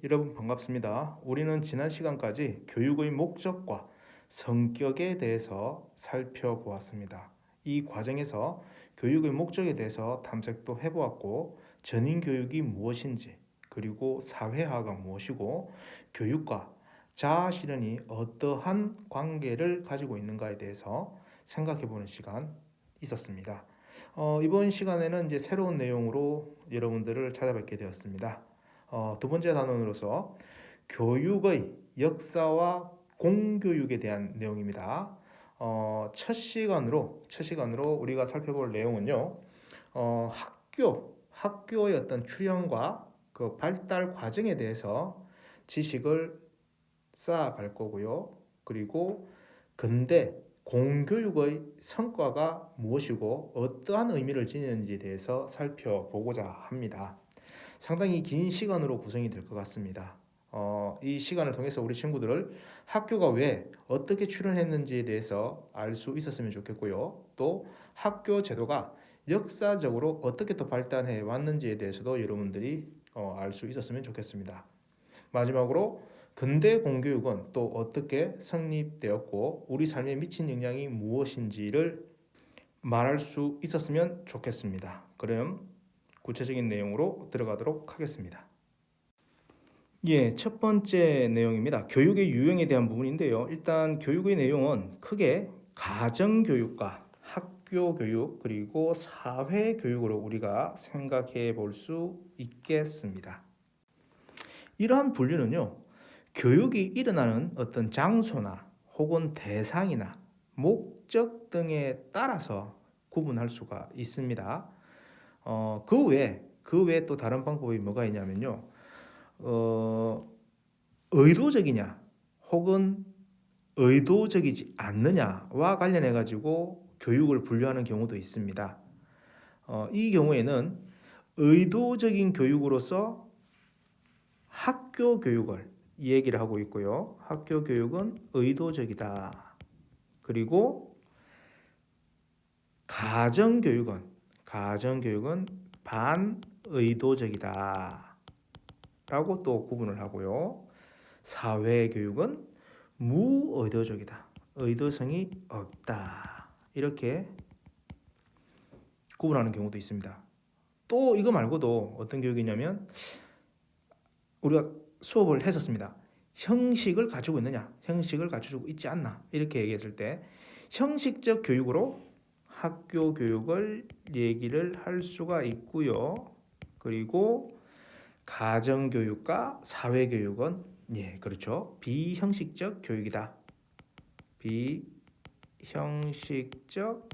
여러분 반갑습니다. 우리는 지난 시간까지 교육의 목적과 성격에 대해서 살펴보았습니다. 이 과정에서 교육의 목적에 대해서 탐색도 해보았고, 전인 교육이 무엇인지, 그리고 사회화가 무엇이고, 교육과 자아 실현이 어떠한 관계를 가지고 있는가에 대해서 생각해보는 시간 있었습니다. 이번 시간에는 이제 새로운 내용으로 여러분들을 찾아뵙게 되었습니다. 두 번째 단원으로서 교육의 역사와 공교육에 대한 내용입니다. 첫 시간으로 우리가 살펴볼 내용은요, 학교의 어떤 출현과 그 발달 과정에 대해서 지식을 쌓아갈 거고요. 그리고 근대 공교육의 성과가 무엇이고 어떠한 의미를 지니는지에 대해서 살펴보고자 합니다. 상당히 긴 시간으로 구성이 될 것 같습니다. 이 시간을 통해서 우리 친구들을 학교가 왜 어떻게 출현했는지에 대해서 알 수 있었으면 좋겠고요. 또 학교 제도가 역사적으로 어떻게 또 발달해 왔는지에 대해서도 여러분들이 알 수 있었으면 좋겠습니다. 마지막으로 근대 공교육은 또 어떻게 성립되었고 우리 삶에 미친 영향이 무엇인지를 말할 수 있었으면 좋겠습니다. 그럼 구체적인 내용으로 들어가도록 하겠습니다. 첫 번째 내용입니다. 교육의 유형에 대한 부분인데요. 일단 교육의 내용은 크게 가정교육과 학교교육 그리고 사회교육으로 우리가 생각해 볼 수 있겠습니다. 이러한 분류는요, 교육이 일어나는 어떤 장소나 혹은 대상이나 목적 등에 따라서 구분할 수가 있습니다. 그 외에 또 다른 방법이 뭐가 있냐면요, 의도적이냐 혹은 의도적이지 않느냐와 관련해 가지고 교육을 분류하는 경우도 있습니다. 이 경우에는 의도적인 교육으로서 학교 교육을 얘기를 하고 있고요. 학교 교육은 의도적이다. 그리고 가정교육은 반의도적이다. 라고 또 구분을 하고요. 사회교육은 무의도적이다. 의도성이 없다. 이렇게 구분하는 경우도 있습니다. 또 이거 말고도 어떤 교육이냐면 우리가 수업을 했었습니다. 형식을 가지고 있느냐, 형식을 가지고 있지 않나 이렇게 얘기했을 때 형식적 교육으로 학교 교육을 얘기를 할 수가 있고요. 그리고 가정교육과 사회교육은 그렇죠. 비형식적 교육이다. 비형식적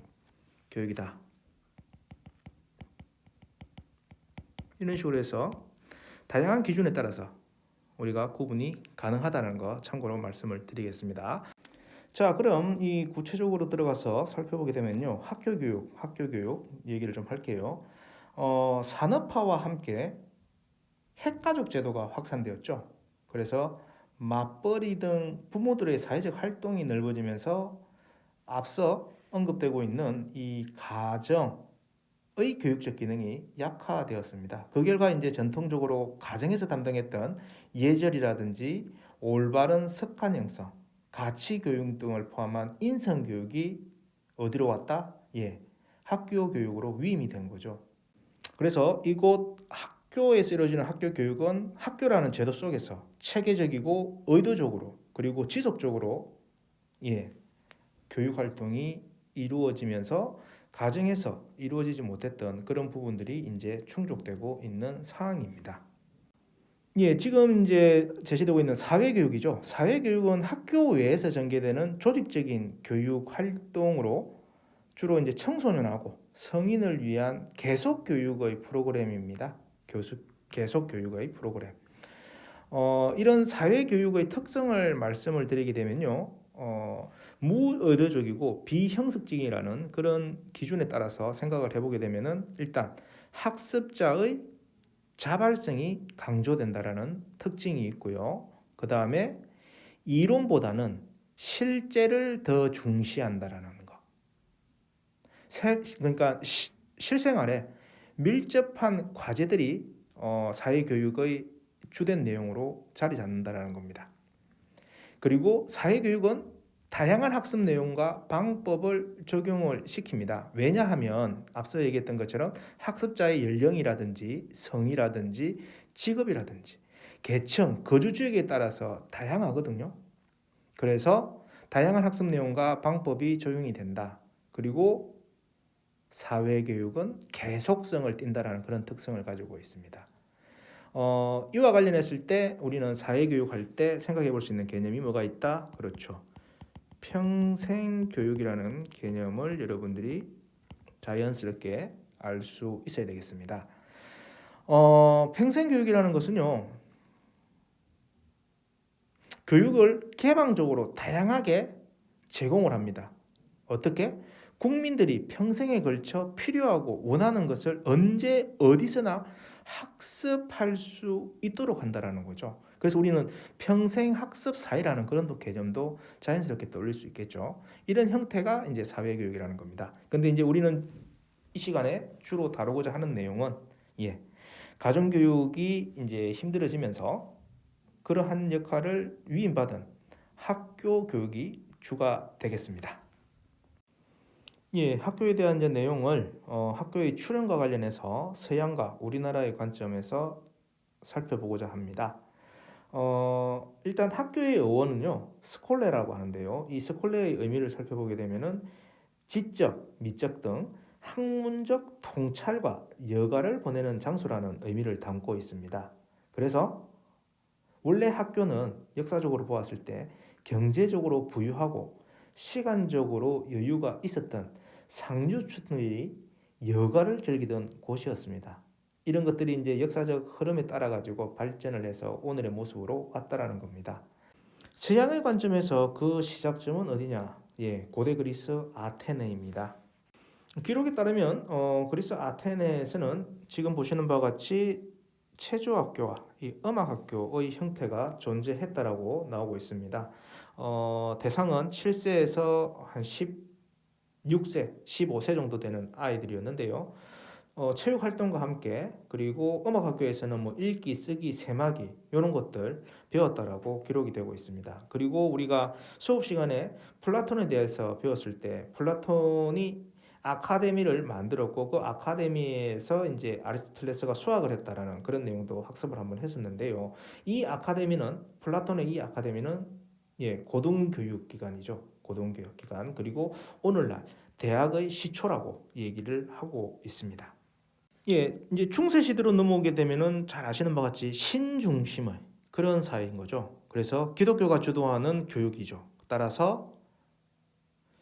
교육이다. 이런 식으로 해서 다양한 기준에 따라서 우리가 구분이 가능하다는 거 참고로 말씀을 드리겠습니다. 자, 그럼 이 구체적으로 들어가서 살펴보게 되면요, 학교 교육 얘기를 좀 할게요. 산업화와 함께 핵가족 제도가 확산되었죠. 그래서 맞벌이 등 부모들의 사회적 활동이 넓어지면서 앞서 언급되고 있는 이 가정의 교육적 기능이 약화되었습니다. 그 결과 이제 전통적으로 가정에서 담당했던 예절이라든지 올바른 습관 형성, 가치 교육 등을 포함한 인성 교육이 어디로 왔다? 학교 교육으로 위임이 된 거죠. 그래서 이곳 학교에서 이루어지는 학교 교육은 학교라는 제도 속에서 체계적이고 의도적으로 그리고 지속적으로 교육 활동이 이루어지면서 가정에서 이루어지지 못했던 그런 부분들이 이제 충족되고 있는 상황입니다. 지금 이제 제시되고 있는 사회교육이죠. 사회교육은 학교 외에서 전개되는 조직적인 교육 활동으로 주로 이제 청소년하고 성인을 위한 계속 교육의 프로그램입니다. 계속 교육의 프로그램. 이런 사회 교육의 특성을 말씀을 드리게 되면요, 무의도적이고 비형식적이라는 그런 기준에 따라서 생각을 해보게 되면은 일단 학습자의 자발성이 강조된다라는 특징이 있고요. 그 다음에 이론보다는 실제를 더 중시한다라는 거. 그러니까 실생활에 밀접한 과제들이 사회교육의 주된 내용으로 자리 잡는다는 겁니다. 그리고 사회교육은 다양한 학습 내용과 방법을 적용을 시킵니다. 왜냐하면 앞서 얘기했던 것처럼 학습자의 연령이라든지 성이라든지 직업이라든지 계층, 거주 지역에 따라서 다양하거든요. 그래서 다양한 학습 내용과 방법이 적용이 된다. 그리고 사회교육은 계속성을 띈다는 그런 특성을 가지고 있습니다. 이와 관련했을 때 우리는 사회교육할 때 생각해 볼 수 있는 개념이 뭐가 있다? 그렇죠. 평생교육이라는 개념을 여러분들이 자연스럽게 알 수 있어야 되겠습니다. 평생교육이라는 것은요, 교육을 개방적으로 다양하게 제공을 합니다. 어떻게? 국민들이 평생에 걸쳐 필요하고 원하는 것을 언제 어디서나 학습할 수 있도록 한다는 거죠. 그래서 우리는 평생 학습 사회라는 그런 개념도 자연스럽게 떠올릴 수 있겠죠. 이런 형태가 이제 사회교육이라는 겁니다. 근데 이제 우리는 이 시간에 주로 다루고자 하는 내용은 가정교육이 이제 힘들어지면서 그러한 역할을 위임받은 학교 교육이 주가 되겠습니다. 학교에 대한 이제 내용을 학교의 출현과 관련해서 서양과 우리나라의 관점에서 살펴보고자 합니다. 일단 학교의 어원은요, 스콜레라고 하는데요. 이 스콜레의 의미를 살펴보게 되면은 지적, 미적 등 학문적 통찰과 여가를 보내는 장소라는 의미를 담고 있습니다. 그래서 원래 학교는 역사적으로 보았을 때 경제적으로 부유하고 시간적으로 여유가 있었던 상류층의 여가를 즐기던 곳이었습니다. 이런 것들이 이제 역사적 흐름에 따라 가지고 발전을 해서 오늘의 모습으로 왔다라는 겁니다. 서양의 관점에서 그 시작점은 어디냐? 고대 그리스 아테네입니다. 기록에 따르면 그리스 아테네에서는 지금 보시는 바와 같이 체조학교와 이 음악학교의 형태가 존재했다라고 나오고 있습니다. 대상은 7세에서 한 16세, 15세 정도 되는 아이들이었는데요. 체육 활동과 함께 그리고 음악학교에서는 뭐 읽기, 쓰기, 세마기 이런 것들 배웠다라고 기록이 되고 있습니다. 그리고 우리가 수업 시간에 플라톤에 대해서 배웠을 때 플라톤이 아카데미를 만들었고 그 아카데미에서 이제 아리스토텔레스가 수학을 했다라는 그런 내용도 학습을 한번 했었는데요. 이 아카데미는 플라톤의 이 아카데미는 고등교육 기관이죠. 고등교육 기관. 그리고 오늘날 대학의 시초라고 얘기를 하고 있습니다. 이제 중세 시대로 넘어오게 되면은 잘 아시는 바와 같이 신중심의 그런 사회인 거죠. 그래서 기독교가 주도하는 교육이죠. 따라서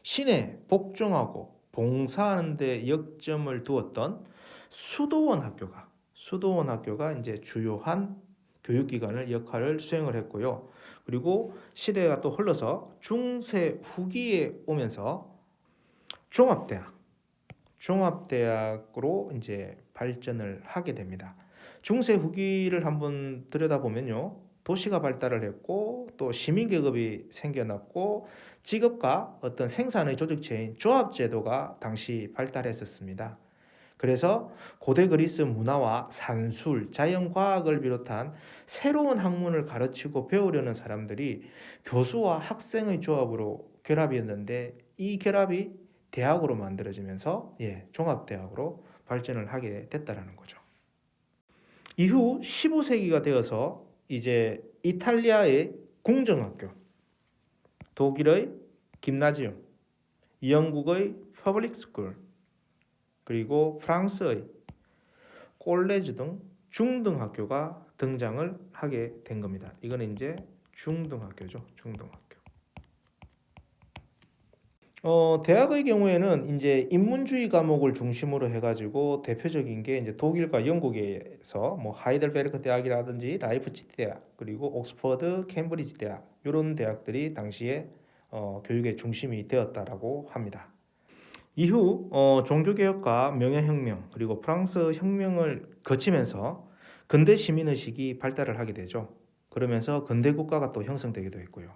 신에 복종하고 봉사하는 데 역점을 두었던 수도원 학교가 이제 주요한 교육기관을 역할을 수행을 했고요. 그리고 시대가 또 흘러서 중세 후기에 오면서 종합대학으로 이제 발전을 하게 됩니다. 중세 후기를 한번 들여다보면요. 도시가 발달을 했고 또 시민계급이 생겨났고 직업과 어떤 생산의 조직체인 조합제도가 당시 발달했었습니다. 그래서 고대 그리스 문화와 산술, 자연과학을 비롯한 새로운 학문을 가르치고 배우려는 사람들이 교수와 학생의 조합으로 결합이었는데 이 결합이 대학으로 만들어지면서 종합대학으로 발전을 하게 됐다라는 거죠. 이후 15세기가 되어서 이제 이탈리아의 궁정학교, 독일의 김나지움, 영국의 퍼블릭 스쿨, 그리고 프랑스의 콜레지 등 중등학교가 등장을 하게 된 겁니다. 이거는 이제 중등학교죠. 중등학교. 대학의 경우에는 이제 인문주의 과목을 중심으로 해가지고 대표적인 게 이제 독일과 영국에서 뭐 하이델베르크 대학이라든지 라이프치히 대학 그리고 옥스퍼드, 캠브리지 대학 이런 대학들이 당시에 교육의 중심이 되었다라고 합니다. 이후 종교개혁과 명예혁명 그리고 프랑스 혁명을 거치면서 근대 시민의식이 발달을 하게 되죠. 그러면서 근대 국가가 또 형성되기도 했고요.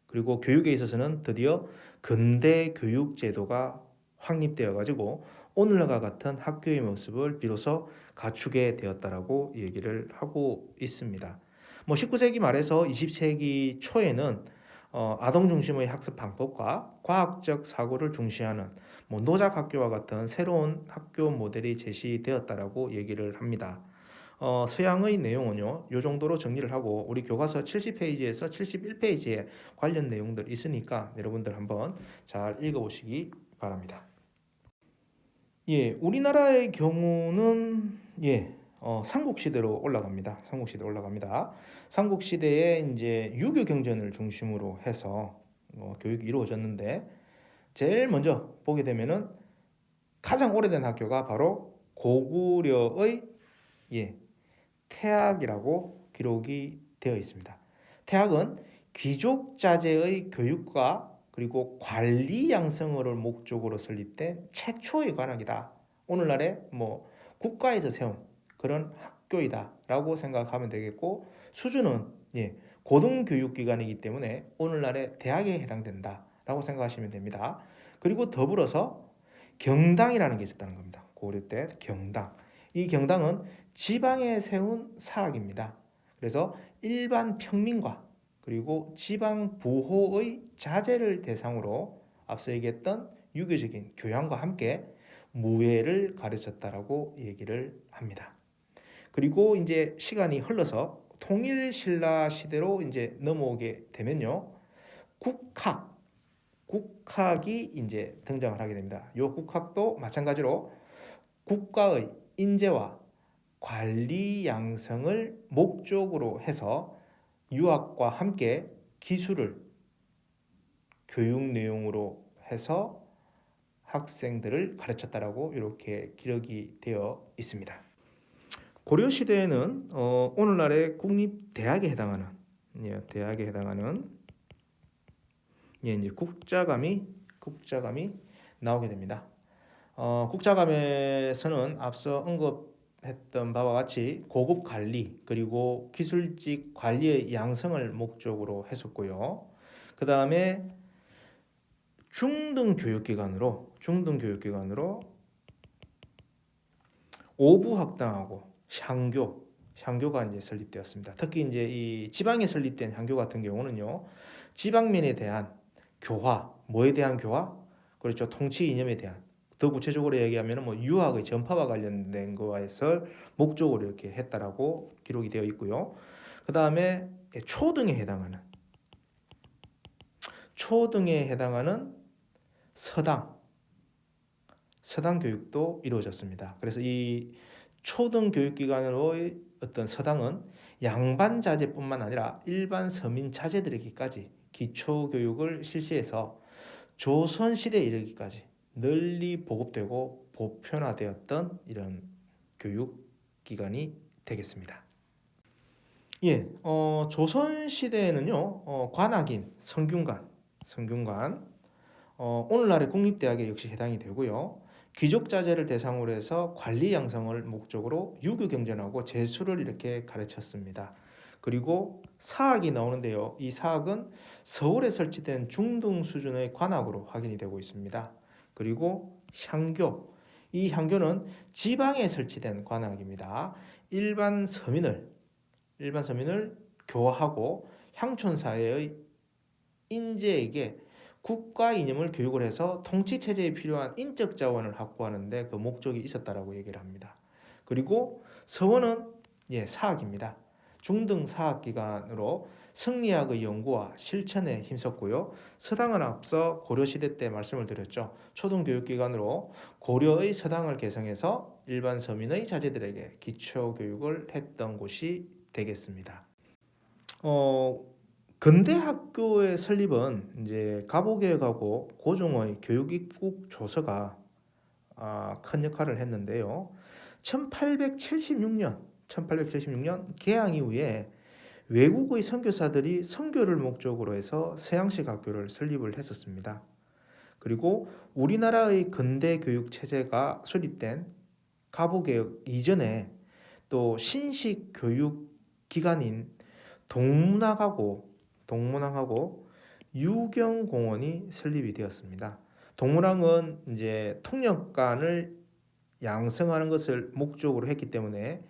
그리고 교육에 있어서는 드디어 근대 교육 제도가 확립되어 가지고 오늘과 같은 학교의 모습을 비로소 갖추게 되었다라고 얘기를 하고 있습니다. 19세기 말에서 20세기 초에는 아동 중심의 학습 방법과 과학적 사고를 중시하는 노작 학교와 같은 새로운 학교 모델이 제시되었다라고 얘기를 합니다. 서양의 내용은요, 이 정도로 정리를 하고 우리 교과서 70페이지에서 71페이지에 관련 내용들 있으니까 여러분들 한번 잘 읽어보시기 바랍니다. 예, 우리나라의 경우는 삼국시대로 올라갑니다. 삼국시대에 이제 유교 경전을 중심으로 해서 교육이 이루어졌는데 제일 먼저 보게 되면은 가장 오래된 학교가 바로 고구려의 태학이라고 기록이 되어 있습니다. 태학은 귀족 자제의 교육과 그리고 관리 양성을 목적으로 설립된 최초의 관학이다. 오늘날의 국가에서 세운 그런 학교이다라고 생각하면 되겠고, 수준은 고등교육기관이기 때문에 오늘날의 대학에 해당된다라고 생각하시면 됩니다. 그리고 더불어서 경당이라는 게 있었다는 겁니다. 고려 때 경당. 이 경당은 지방에 세운 사학입니다. 그래서 일반 평민과 그리고 지방 부호의 자제를 대상으로 앞서 얘기했던 유교적인 교양과 함께 무예를 가르쳤다라고 얘기를 합니다. 그리고 이제 시간이 흘러서 통일신라 시대로 이제 넘어오게 되면요, 국학이 이제 등장을 하게 됩니다. 이 국학도 마찬가지로 국가의 인재와 관리 양성을 목적으로 해서 유학과 함께 기술을 교육 내용으로 해서 학생들을 가르쳤다라고 이렇게 기록이 되어 있습니다. 고려 시대에는 오늘날의 국립대학에 해당하는 이제 국자감이 나오게 됩니다. 국자감에서는 앞서 언급했던 바와 같이 고급 관리 그리고 기술직 관리의 양성을 목적으로 했었고요. 그 다음에 중등교육기관으로 오부학당하고 향교가 이제 설립되었습니다. 특히 이제 이 지방에 설립된 향교 같은 경우는요, 지방민에 대한 교화, 뭐에 대한 교화? 그렇죠. 통치 이념에 대한. 더 구체적으로 얘기하면 유학의 전파와 관련된 거에서 목적으로 이렇게 했다라고 기록이 되어 있고요. 그 다음에 초등에 해당하는 서당 교육도 이루어졌습니다. 그래서 이 초등 교육기관으로의 어떤 서당은 양반 자제뿐만 아니라 일반 서민 자제들에게까지 기초 교육을 실시해서 조선 시대에 이르기까지 널리 보급되고 보편화되었던 이런 교육기관이 되겠습니다. 조선 시대에는요, 관악인 성균관, 오늘날의 국립대학에 역시 해당이 되고요. 귀족 자제를 대상으로 해서 관리 양성을 목적으로 유교 경전하고 재수를 이렇게 가르쳤습니다. 그리고 사학이 나오는데요. 이 사학은 서울에 설치된 중등 수준의 관악으로 확인이 되고 있습니다. 그리고 향교, 이 향교는 지방에 설치된 관악입니다. 일반 서민을 교화하고 향촌 사회의 인재에게 국가 이념을 교육을 해서 통치 체제에 필요한 인적 자원을 확보하는 데 그 목적이 있었다라고 얘기를 합니다. 그리고 서원은 사학입니다. 중등 사학 기관으로 성리학의 연구와 실천에 힘썼고요. 서당은 앞서 고려시대 때 말씀을 드렸죠. 초등교육기관으로 고려의 서당을 개성해서 일반 서민의 자제들에게 기초교육을 했던 곳이 되겠습니다. 근대 학교의 설립은 이제 가보개혁하고 고종의 교육입국 조서가 큰 역할을 했는데요. 1876년 개항 이후에 외국의 선교사들이 선교를 목적으로 해서 서양식 학교를 설립을 했었습니다. 그리고 우리나라의 근대 교육 체제가 수립된 가보개혁 이전에 또 신식 교육 기관인 동문학하고 유경공원이 설립이 되었습니다. 동문학은 이제 통역관을 양성하는 것을 목적으로 했기 때문에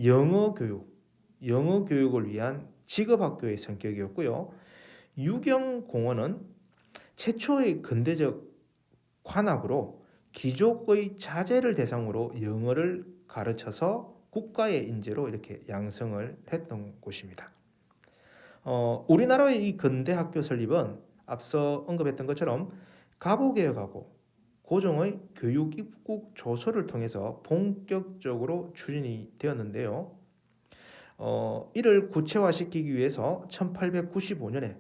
영어 교육을 위한 직업학교의 성격이었고요. 유경공원은 최초의 근대적 관악으로 귀족의 자제를 대상으로 영어를 가르쳐서 국가의 인재로 이렇게 양성을 했던 곳입니다. 우리나라의 이 근대 학교 설립은 앞서 언급했던 것처럼 가보개혁하고 고종의 교육 입국 조서를 통해서 본격적으로 추진이 되었는데요. 이를 구체화시키기 위해서 1895년에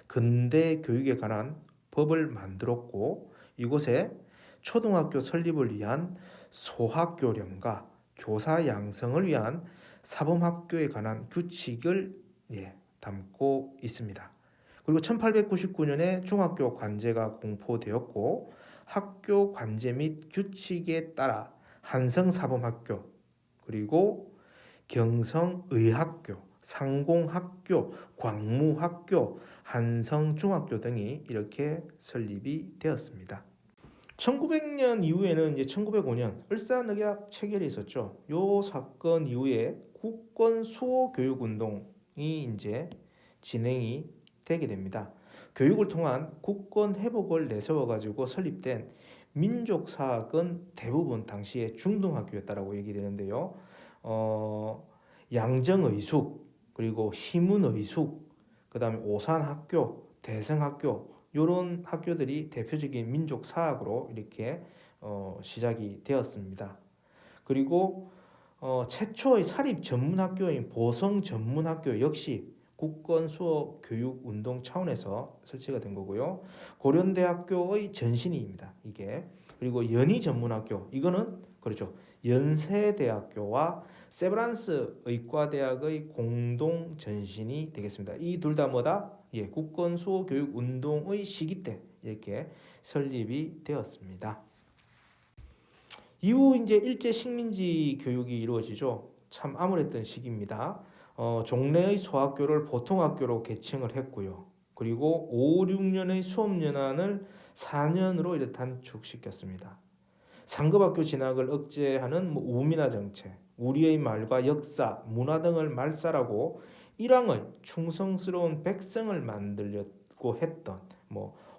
근대 교육에 관한 법을 만들었고 이곳에 초등학교 설립을 위한 소학교령과 교사 양성을 위한 사범학교에 관한 규칙을 담고 있습니다. 그리고 1899년에 중학교 관제가 공포되었고 학교 관제 및 규칙에 따라 한성사범학교 그리고 경성의학교, 상공학교, 광무학교, 한성중학교 등이 이렇게 설립이 되었습니다. 1900년 이후에는 이제 1905년 을사늑약 체결이 있었죠. 요 사건 이후에 국권 수호 교육 운동이 이제 진행이 되게 됩니다. 교육을 통한 국권 회복을 내세워 가지고 설립된 민족사학은 대부분 당시에 중등학교였다라고 얘기되는데요. 양정의숙 그리고 희문의숙 그다음에 오산학교, 대성학교 이런 학교들이 대표적인 민족 사학으로 이렇게 시작이 되었습니다. 그리고 최초의 사립 전문학교인 보성 전문학교 역시 국권 수호 교육 운동 차원에서 설치가 된 거고요. 고려대학교의 전신입니다. 이게 그리고 연희 전문학교 이거는 그렇죠. 연세대학교와 세브란스 의과대학의 공동 전신이 되겠습니다. 이 둘 다 뭐다? 국권 수호 교육 운동의 시기 때 이렇게 설립이 되었습니다. 이후 이제 일제 식민지 교육이 이루어지죠. 참 암울했던 시기입니다. 종래의 소학교를 보통학교로 개칭을 했고요. 그리고 5, 6년의 수업연한을 4년으로 이렇게 단축시켰습니다. 상급학교 진학을 억제하는 우민화 정책, 우리의 말과 역사, 문화 등을 말살하고 일왕의 충성스러운 백성을 만들려고 했던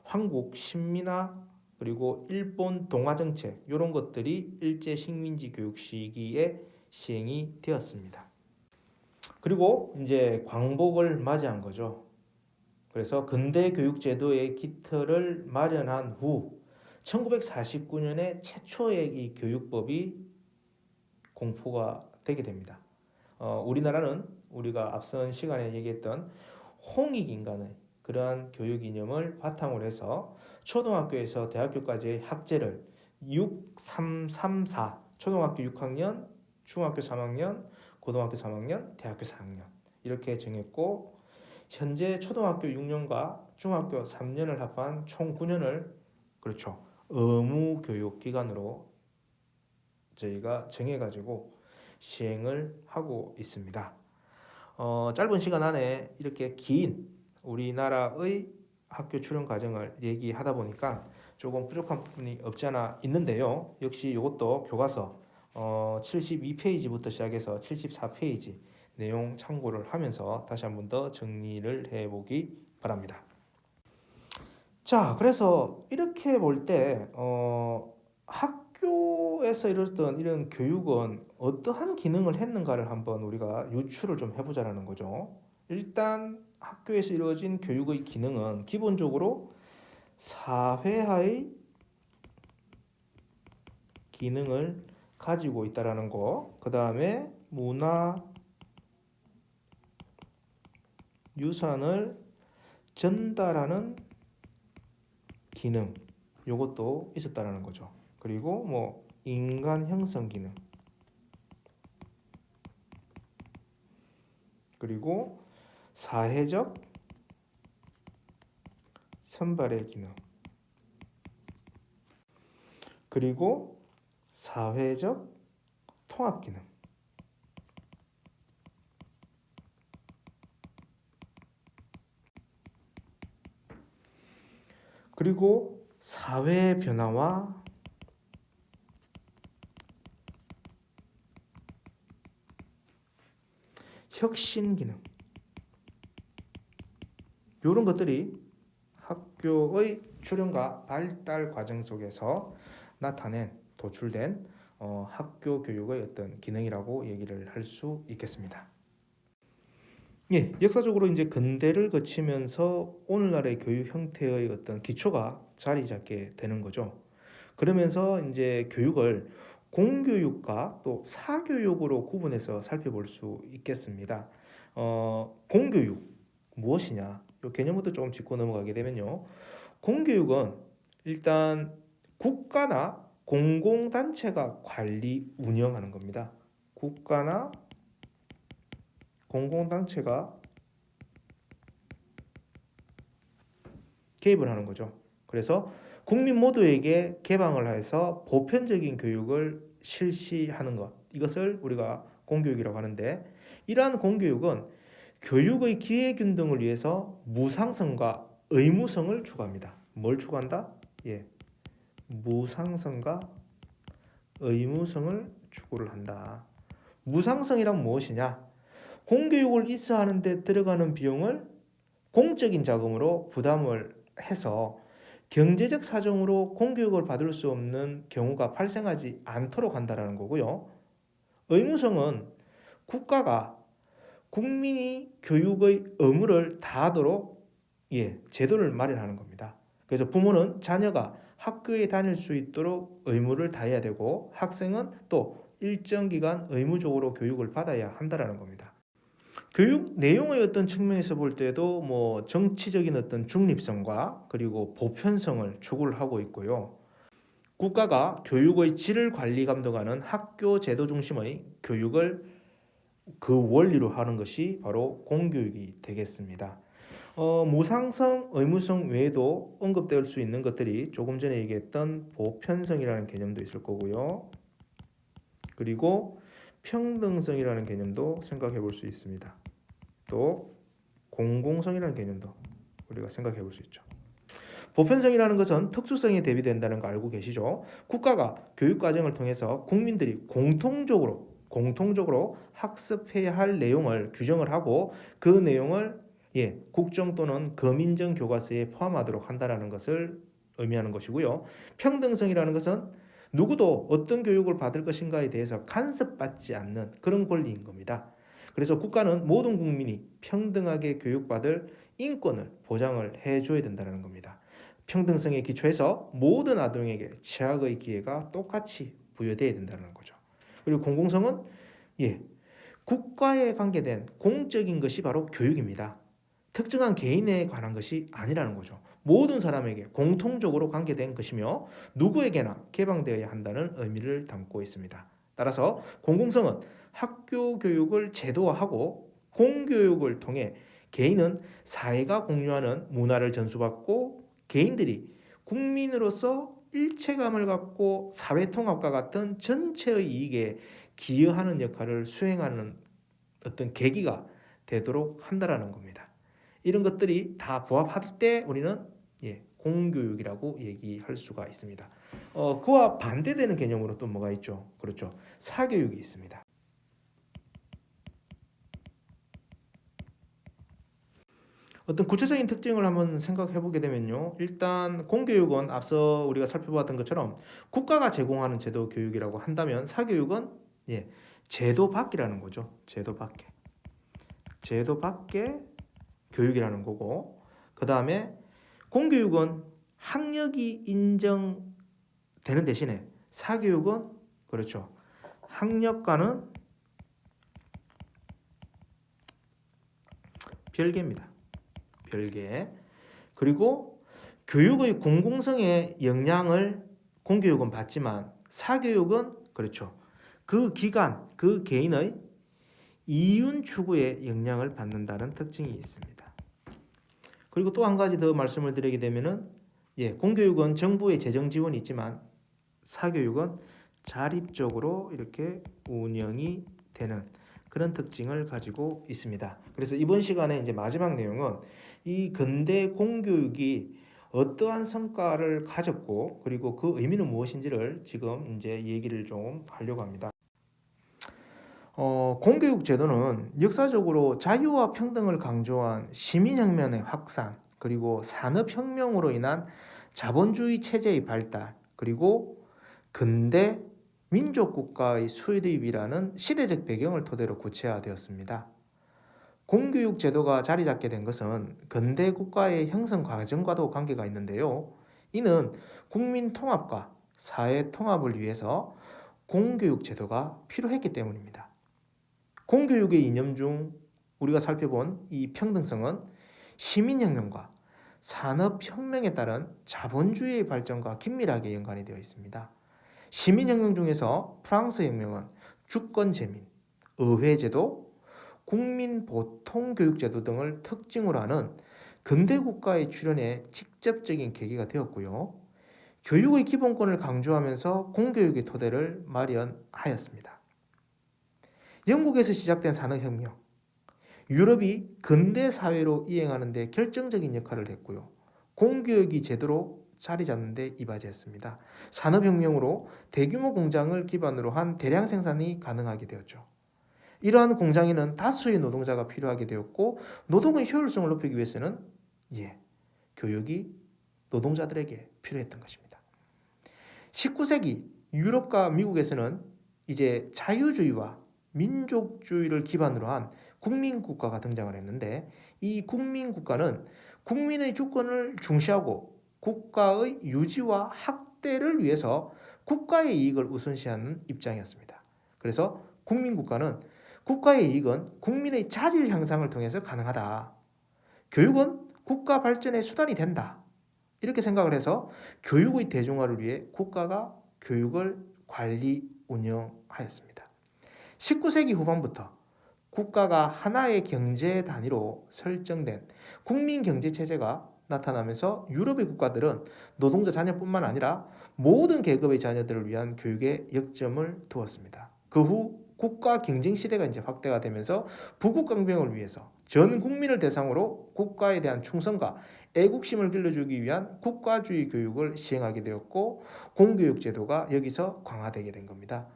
한국 신민화 그리고 일본 동화 정책 이런 것들이 일제 식민지 교육 시기에 시행이 되었습니다. 그리고 이제 광복을 맞이한 거죠. 그래서 근대 교육 제도의 기틀을 마련한 후 1949년에 최초의 이 교육법이 공포가 되게 됩니다. 우리나라는 우리가 앞선 시간에 얘기했던 홍익인간의 그러한 교육 이념을 바탕으로 해서 초등학교에서 대학교까지의 학제를 6, 3, 3, 4 초등학교 6학년, 중학교 3학년, 고등학교 3학년, 대학교 4학년 이렇게 정했고 현재 초등학교 6년과 중학교 3년을 합한 총 9년을 그렇죠. 의무 교육 기간으로 저희가 정해가지고 시행을 하고 있습니다. 짧은 시간 안에 이렇게 긴 우리나라의 학교 출연 과정을 얘기하다 보니까 조금 부족한 부분이 없지 않아 있는데요. 역시 이것도 교과서 72페이지부터 시작해서 74페이지 내용 참고를 하면서 다시 한 번 더 정리를 해보기 바랍니다. 자, 그래서 이렇게 볼 때 학교에서 이루어졌던 이런 교육은 어떠한 기능을 했는가를 한번 우리가 유추를 좀 해보자라는 거죠. 일단 학교에서 이루어진 교육의 기능은 기본적으로 사회화의 기능을 가지고 있다라는 거. 그 다음에 문화 유산을 전달하는 기능 요것도 있었다라는 거죠. 그리고 인간 형성 기능 그리고 사회적 선발의 기능 그리고 사회적 통합 기능 그리고 사회 변화와 혁신 기능, 이런 것들이 학교의 출현과 발달 과정 속에서 나타낸 도출된 학교 교육의 어떤 기능이라고 얘기를 할 수 있겠습니다. 예, 역사적으로 이제 근대를 거치면서 오늘날의 교육 형태의 어떤 기초가 자리 잡게 되는 거죠. 그러면서 이제 교육을 공교육과 또 사교육으로 구분해서 살펴볼 수 있겠습니다. 공교육 무엇이냐? 이 개념부터 조금 짚고 넘어가게 되면요. 공교육은 일단 국가나 공공단체가 관리 운영하는 겁니다. 국가나 공공단체가 개입을 하는 거죠. 그래서 국민 모두에게 개방을 해서 보편적인 교육을 실시하는 것, 이것을 우리가 공교육이라고 하는데, 이러한 공교육은 교육의 기회균등을 위해서 무상성과 의무성을 추구합니다. 뭘 추구한다? 예, 무상성과 의무성을 추구를 한다. 무상성이란 무엇이냐? 공교육을 있어야 하는데 들어가는 비용을 공적인 자금으로 부담을 해서 경제적 사정으로 공교육을 받을 수 없는 경우가 발생하지 않도록 한다는 거고요. 의무성은 국가가 국민이 교육의 의무를 다하도록 제도를 마련하는 겁니다. 그래서 부모는 자녀가 학교에 다닐 수 있도록 의무를 다해야 되고, 학생은 또 일정 기간 의무적으로 교육을 받아야 한다는 겁니다. 교육 내용의 어떤 측면에서 볼 때도 정치적인 어떤 중립성과 그리고 보편성을 추구를 하고 있고요. 국가가 교육의 질을 관리 감독하는 학교 제도 중심의 교육을 그 원리로 하는 것이 바로 공교육이 되겠습니다. 무상성, 의무성 외에도 언급될 수 있는 것들이 조금 전에 얘기했던 보편성이라는 개념도 있을 거고요. 그리고 평등성이라는 개념도 생각해 볼 수 있습니다. 또 공공성이라는 개념도 우리가 생각해 볼 수 있죠. 보편성이라는 것은 특수성에 대비된다는 거 알고 계시죠? 국가가 교육과정을 통해서 국민들이 공통적으로 학습해야 할 내용을 규정을 하고, 그 내용을 국정 또는 거민정 교과서에 포함하도록 한다는 것을 의미하는 것이고요. 평등성이라는 것은 누구도 어떤 교육을 받을 것인가에 대해서 간섭받지 않는 그런 권리인 겁니다. 그래서 국가는 모든 국민이 평등하게 교육받을 인권을 보장을 해줘야 된다는 겁니다. 평등성에 기초해서 모든 아동에게 취학의 기회가 똑같이 부여돼야 된다는 거죠. 그리고 공공성은 국가에 관계된 공적인 것이 바로 교육입니다. 특정한 개인에 관한 것이 아니라는 거죠. 모든 사람에게 공통적으로 관계된 것이며 누구에게나 개방되어야 한다는 의미를 담고 있습니다. 따라서 공공성은 학교 교육을 제도화하고, 공교육을 통해 개인은 사회가 공유하는 문화를 전수받고, 개인들이 국민으로서 일체감을 갖고 사회통합과 같은 전체의 이익에 기여하는 역할을 수행하는 어떤 계기가 되도록 한다라는 겁니다. 이런 것들이 다 부합할 때 우리는 공교육이라고 얘기할 수가 있습니다. 그와 반대되는 개념으로 또 뭐가 있죠? 그렇죠. 사교육이 있습니다. 어떤 구체적인 특징을 한번 생각해 보게 되면요. 일단 공교육은 앞서 우리가 살펴봤던 것처럼 국가가 제공하는 제도 교육이라고 한다면, 사교육은 제도 밖이라는 거죠. 제도 밖의 교육이라는 거고, 그 다음에 공교육은 학력이 인정되는 대신에 사교육은 그렇죠. 학력과는 별개입니다. 별개. 그리고 교육의 공공성의 영향을 공교육은 받지만, 사교육은 그렇죠. 그 기관, 그 개인의 이윤 추구에 영향을 받는다는 특징이 있습니다. 그리고 또 한 가지 더 말씀을 드리게 되면은 공교육은 정부의 재정 지원이 있지만, 사교육은 자립적으로 이렇게 운영이 되는 그런 특징을 가지고 있습니다. 그래서 이번 시간에 이제 마지막 내용은 이 근대 공교육이 어떠한 성과를 가졌고, 그리고 그 의미는 무엇인지를 지금 이제 얘기를 좀 하려고 합니다. 공교육 제도는 역사적으로 자유와 평등을 강조한 시민혁명의 확산, 그리고 산업혁명으로 인한 자본주의 체제의 발달, 그리고 근대 민족국가의 수립이라는 시대적 배경을 토대로 구체화되었습니다. 공교육 제도가 자리 잡게 된 것은 근대 국가의 형성 과정과도 관계가 있는데요. 이는 국민 통합과 사회 통합을 위해서 공교육 제도가 필요했기 때문입니다. 공교육의 이념 중 우리가 살펴본 이 평등성은 시민혁명과 산업혁명에 따른 자본주의의 발전과 긴밀하게 연관이 되어 있습니다. 시민혁명 중에서 프랑스 혁명은 주권제민, 의회제도, 국민보통교육제도 등을 특징으로 하는 근대국가의 출현에 직접적인 계기가 되었고요. 교육의 기본권을 강조하면서 공교육의 토대를 마련하였습니다. 영국에서 시작된 산업혁명, 유럽이 근대 사회로 이행하는 데 결정적인 역할을 했고요. 공교육이 제대로 자리 잡는 데 이바지했습니다. 산업혁명으로 대규모 공장을 기반으로 한 대량 생산이 가능하게 되었죠. 이러한 공장에는 다수의 노동자가 필요하게 되었고 노동의 효율성을 높이기 위해서는 교육이 노동자들에게 필요했던 것입니다. 19세기 유럽과 미국에서는 이제 자유주의와 민족주의를 기반으로 한 국민국가가 등장을 했는데 이 국민국가는 국민의 주권을 중시하고 국가의 유지와 확대를 위해서 국가의 이익을 우선시하는 입장이었습니다. 그래서 국민국가는 국가의 이익은 국민의 자질 향상을 통해서 가능하다. 교육은 국가 발전의 수단이 된다. 이렇게 생각을 해서 교육의 대중화를 위해 국가가 교육을 관리, 운영하였습니다. 19세기 후반부터 국가가 하나의 경제 단위로 설정된 국민경제체제가 나타나면서 유럽의 국가들은 노동자 자녀뿐만 아니라 모든 계급의 자녀들을 위한 교육에 역점을 두었습니다. 그 후 국가 경쟁 시대가 이제 확대가 되면서 부국강병을 위해서 전 국민을 대상으로 국가에 대한 충성과 애국심을 길러주기 위한 국가주의 교육을 시행하게 되었고 공교육 제도가 여기서 강화되게 된 겁니다.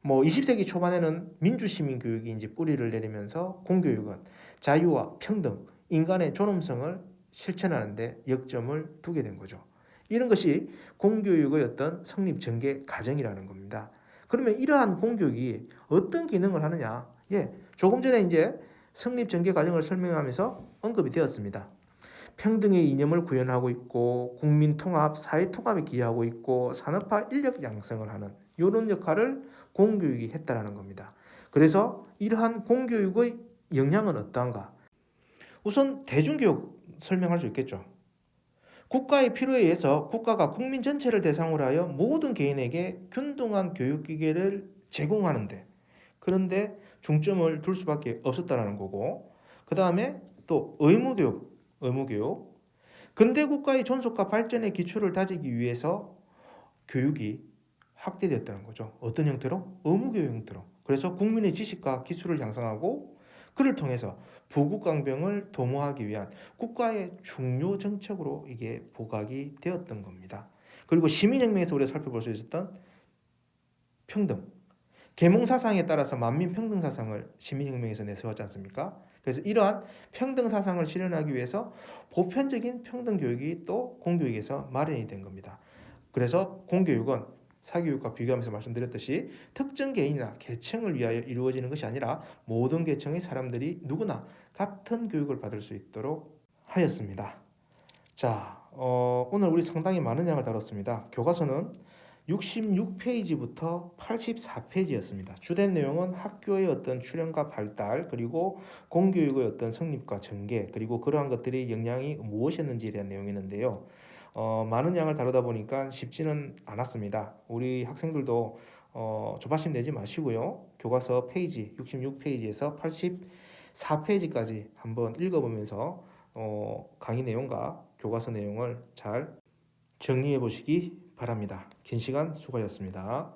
20세기 초반에는 민주시민 교육이 이제 뿌리를 내리면서 공교육은 자유와 평등, 인간의 존엄성을 실천하는 데 역점을 두게 된 거죠. 이런 것이 공교육의 어떤 성립 전개 과정이라는 겁니다. 그러면 이러한 공교육이 어떤 기능을 하느냐? 조금 전에 이제 성립 전개 과정을 설명하면서 언급이 되었습니다. 평등의 이념을 구현하고 있고 국민 통합, 사회 통합에 기여하고 있고 산업화 인력 양성을 하는 이런 역할을 공교육이 했다라는 겁니다. 그래서 이러한 공교육의 영향은 어떠한가? 우선 대중교육 설명할 수 있겠죠. 국가의 필요에 의해서 국가가 국민 전체를 대상으로 하여 모든 개인에게 균등한 교육 기회를 제공하는데 그런데 중점을 둘 수밖에 없었다라는 거고 그 다음에 또 의무교육. 근대 국가의 존속과 발전의 기초를 다지기 위해서 교육이 확대되었다는 거죠. 어떤 형태로? 의무교육 형태로. 그래서 국민의 지식과 기술을 향상하고 그를 통해서 부국강병을 도모하기 위한 국가의 중요 정책으로 이게 부각이 되었던 겁니다. 그리고 시민혁명에서 우리가 살펴볼 수 있었던 평등. 계몽사상에 따라서 만민평등사상을 시민혁명에서 내세웠지 않습니까? 그래서 이러한 평등사상을 실현하기 위해서 보편적인 평등교육이 또 공교육에서 마련이 된 겁니다. 그래서 공교육은 사교육과 비교하면서 말씀드렸듯이 특정 개인이나 계층을 위하여 이루어지는 것이 아니라 모든 계층의 사람들이 누구나 같은 교육을 받을 수 있도록 하였습니다. 자, 오늘 우리 상당히 많은 양을 다뤘습니다. 교과서는 66페이지부터 84페이지였습니다. 주된 내용은 학교의 어떤 출현과 발달, 그리고 공교육의 어떤 성립과 전개, 그리고 그러한 것들의 영향이 무엇이었는지에 대한 내용이 있는데요. 많은 양을 다루다 보니까 쉽지는 않았습니다. 우리 학생들도 조바심 내지 마시고요. 교과서 페이지 66페이지에서 84페이지까지 한번 읽어보면서 강의 내용과 교과서 내용을 잘 정리해 보시기 바랍니다. 긴 시간 수고하셨습니다.